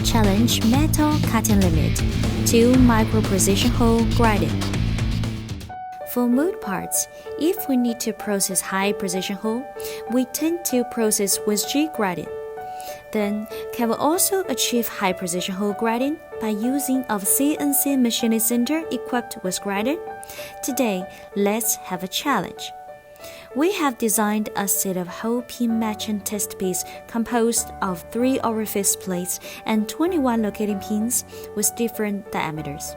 Challenge metal cutting limit, 2 micro precision hole grinding. For mood parts, if we need to process high precision hole, we tend to process with G grinding. Then, can we also achieve high precision hole grinding by using a CNC machining center equipped with grinder? Today, let's have a challenge. We have designed a set of hole pin matching test piece composed of 3 orifice plates and 21 locating pins with different diameters,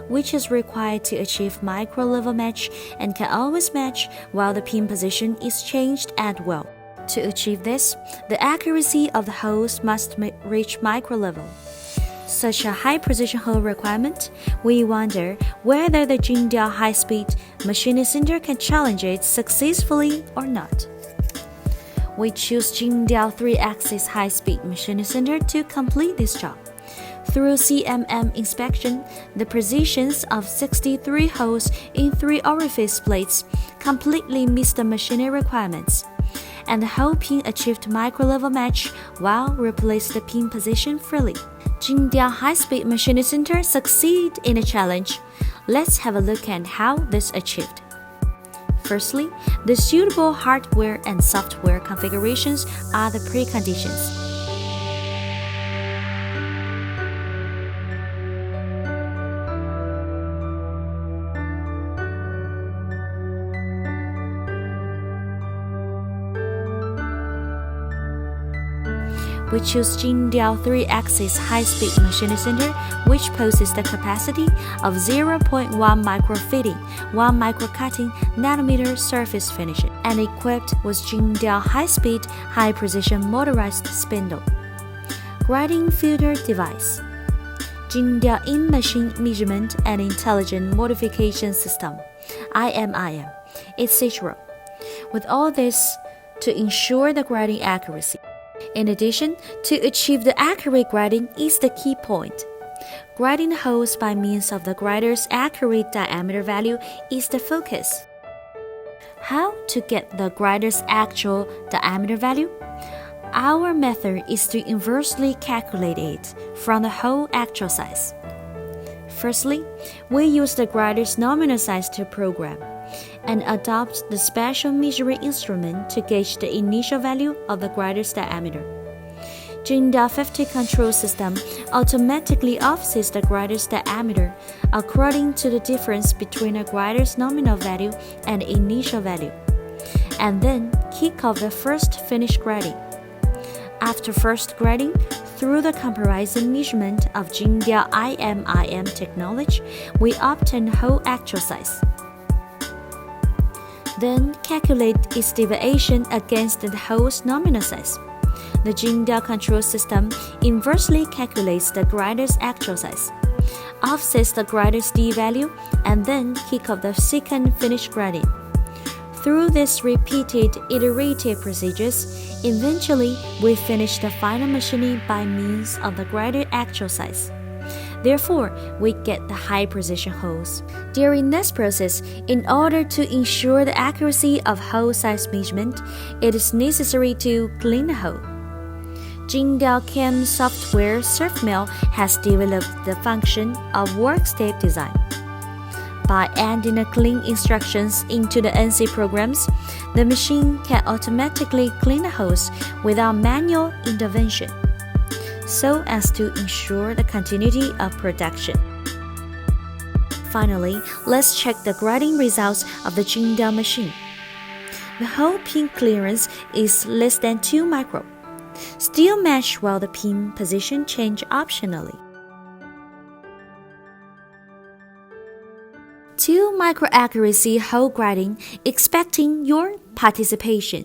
which is required to achieve micro-level match and can always match while the pin position is changed at will. To achieve this, the accuracy of the holes must reach micro-level. Such a high precision hole requirement, we wonder whether the Jingdiao High-speed machining center can challenge it successfully or not. We choose Jingdiao 3-axis high-speed machining center to complete this job. Through CMM inspection, the precisions of 63 holes in 3 orifice plates completely meet the machining requirements, and the hole pin achieved micro-level match while replaced the pin position freely. Jingdiao High-speed machining center succeed in the challenge. Let's have a look at how this achieved. Firstly, the suitable hardware and software configurations are the preconditions. We choose Jingdiao 3-axis high-speed machining center, which possesses the capacity of 0.1 micro fitting, 1 micro cutting, nanometer surface finishing, and equipped with Jingdiao high-speed, high-precision motorized spindle. Grinding filter device, Jingdiao in-machine measurement and intelligent modification system, IMIM, etc. With all this to ensure the grinding accuracy. In addition, to achieve the accurate grinding is the key point. Grinding holes by means of the grinder's accurate diameter value is the focus. How to get the grinder's actual diameter value? Our method is to inversely calculate it from the hole actual size. Firstly, we use the grinder's nominal size to program and adopt the special measuring instrument to gauge the initial value of the grinder's diameter. Jingdiao 50 control system automatically offsets the grinder's diameter according to the difference between a grinder's nominal value and initial value, and then kick off the first finish grinding. After first grinding, through the comparison measurement of Jingdiao IMIM technology, we obtain hole actual size. Then calculate its deviation against the hole's nominal size. The Jingdiao control system inversely calculates the grinder's actual size, offsets the grinder's D value, and then kick off the second finish grinding. Through these repeated iterative procedures, eventually we finish the final machining by means of the grinder actual size. Therefore, we get the high precision holes. During this process, in order to ensure the accuracy of hole size measurement, it is necessary to clean the hole. Jingdiao CAM software SurfMill has developed the function of work step design. By adding the clean instructions into the NC programs, the machine can automatically clean the holes without manual intervention, so as to ensure the continuity of production. Finally, let's check the grinding results of the Jingdiao machine. The hole pin clearance is less than 2 micro. Still match while the pin position change optionally. 2 micro accuracy hole grinding, expecting your participation.